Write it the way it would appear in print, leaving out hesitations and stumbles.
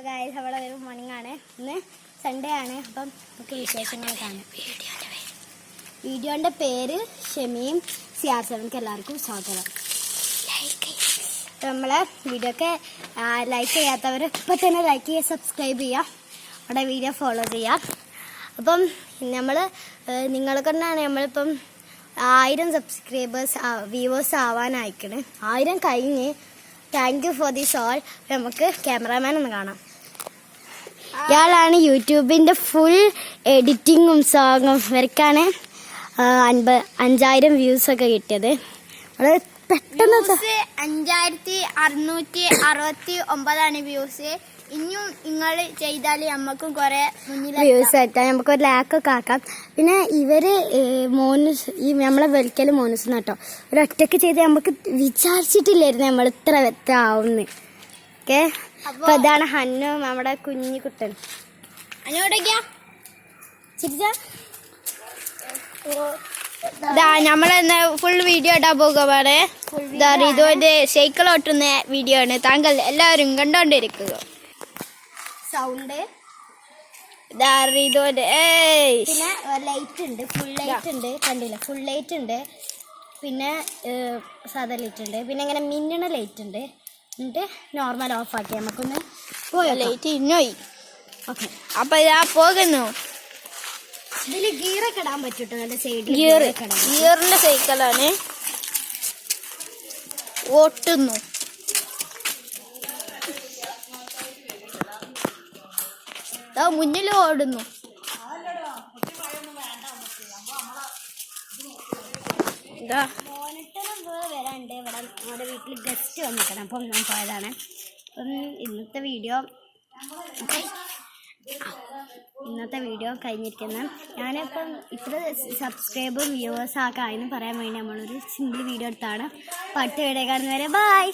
Guys അവിടെ ഒരു morning ആണ്. ഇന്ന് സൺഡേ ആണ്. അപ്പം നമുക്ക് വിശേഷങ്ങൾ കാണാം. വീഡിയോൻ്റെ പേര് ഷമീം CR7ക്ക് എല്ലാവർക്കും സ്വാഗതം. നമ്മളെ വീഡിയോ ഒക്കെ ലൈക്ക് ചെയ്യാത്തവർ ഇപ്പം തന്നെ ലൈക്ക് ചെയ്യുക, സബ്സ്ക്രൈബ് ചെയ്യുക, അവിടെ വീഡിയോ ഫോളോ ചെയ്യുക. അപ്പം നമ്മൾ നിങ്ങളെ കൊണ്ടാണ് നമ്മളിപ്പം 1000 സബ്സ്ക്രൈബേഴ്സ് വ്യൂവേഴ്സ് ആവാനായിക്കണ്. 1000 കഴിഞ്ഞ്. Thank you for this all. നമുക്ക് ക്യാമറാമാൻ ഒന്ന് കാണാം. ഇയാളാണ് യൂട്യൂബിൻ്റെ ഫുൾ എഡിറ്റിങ്ങും സോങ്ങും ഇവർക്കാണ് 5000 വ്യൂസൊക്കെ കിട്ടിയത്. അത് പെട്ടെന്ന് 5669 വ്യൂസ്. ഇനിയും നിങ്ങൾ ചെയ്താൽ നമുക്കും കുറെ വ്യൂസ് ആയിട്ടാണ് നമുക്കൊരു ലാക്കൊക്കെ ആക്കാം. പിന്നെ ഇവര് നമ്മളെ വെൽക്കൽ മോനൂസ് കേട്ടോ, ഒരു ഒറ്റക്ക് ചെയ്ത് നമുക്ക് വിചാരിച്ചിട്ടില്ലായിരുന്നു നമ്മൾ ഇത്ര ആവുന്ന്. ഓക്കെ, അപ്പൊ ഇതാണ് ഹന്നു, നമ്മുടെ കുഞ്ഞു കുട്ടൻ. അതിനോടൊക്കെയാ നമ്മളെന്ന് ഫുൾ വീഡിയോ ഇടാൻ പോകുകയാണ്. ഇതുകൊണ്ട് സൈക്കിൾ ഓട്ടുന്ന വീഡിയോ ആണ്. താങ്കൾ എല്ലാവരും കണ്ടോണ്ടിരിക്കുക. സൗണ്ട് ഇതുകൊണ്ട് പിന്നെ ലൈറ്റ് ഉണ്ട്, ഫുൾ ലൈറ്റ് ഉണ്ട്, കണ്ടില്ല, ഫുൾ ലൈറ്റ് ഉണ്ട്. പിന്നെ സാധാ ലൈറ്റ് ഉണ്ട്, പിന്നെ ഇങ്ങനെ മിന്നണ ലൈറ്റ് ഉണ്ട്. എന്നിട്ട് നോർമൽ ഓഫ് ആക്കി നമുക്കൊന്ന് പോയോ. ലൈറ്റ് ഇന്നോയി. ഓക്കെ, അപ്പൊ ഇതാ പോകുന്നു. ഇതില് ഗിയറൊക്കെ ഇടാൻ പറ്റൂട്ടോ, നല്ല സൈഡിൽ ഗിയറിന്റെ സൈക്കിളാണ്. ഓട്ടുന്നു. മുന്നിൽ ഓടുന്നു. മോണിറ്ററും വരാണ്ട്. ഇവിടെ നമ്മുടെ വീട്ടിൽ ഗസ്റ്റ് വന്നിക്കണം, അപ്പം ഞാൻ പോയതാണ്. അപ്പം ഇന്നത്തെ വീഡിയോ കഴിഞ്ഞിരിക്കുന്ന ഞാനിപ്പം ഇത്ര സബ്സ്ക്രൈബും വ്യൂവേഴ്സ് ഒക്കെ ആയെന്ന് പറയാൻ വേണ്ടി നമ്മളൊരു സിമ്പിൾ വീഡിയോ എടുത്താണ്. അടുത്ത വീഡിയോ കാണുന്നവരെ ബൈ.